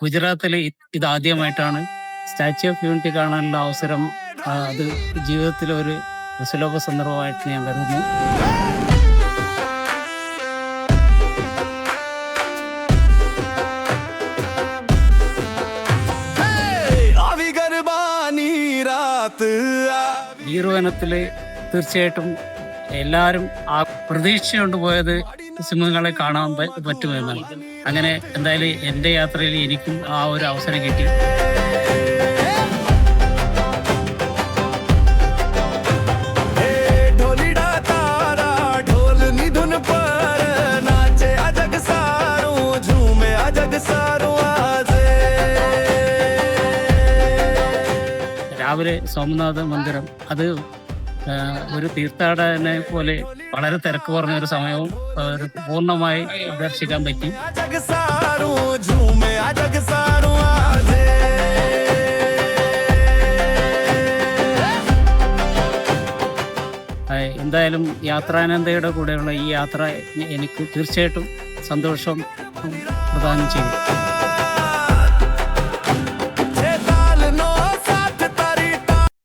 ഗുജറാത്തിൽ ഇതാദ്യമായിട്ടാണ് statue of unity കാണാനുള്ള അവസരം. അത് ജീവിതത്തിലെ ഒരു സുലഭ സന്ദർഭമായിട്ട് ഞാൻ കരുതുന്നു. ഗീർവനത്തില് തീർച്ചയായിട്ടും എല്ലാവരും ആ പ്രതീക്ഷ കൊണ്ടുപോയത് സിംഹങ്ങളെ കാണാൻ പറ്റുമെന്നാണ്. അങ്ങനെ എന്തായാലും എൻ്റെ യാത്രയിൽ എനിക്കും ആ ഒരു അവസരം കിട്ടി. രാവിലെ സോമനാഥ മന്ദിരം അത് ഒരു തീർത്ഥാടകനെ പോലെ വളരെ തിരക്ക് കുറഞ്ഞ ഒരു സമയവും പൂർണ്ണമായി ദർശിക്കാൻ പറ്റി. എന്തായാലും യാത്രാനന്ദയുടെ കൂടെയുള്ള ഈ യാത്ര എനിക്ക് തീർച്ചയായിട്ടും സന്തോഷം പ്രദാനം ചെയ്യും.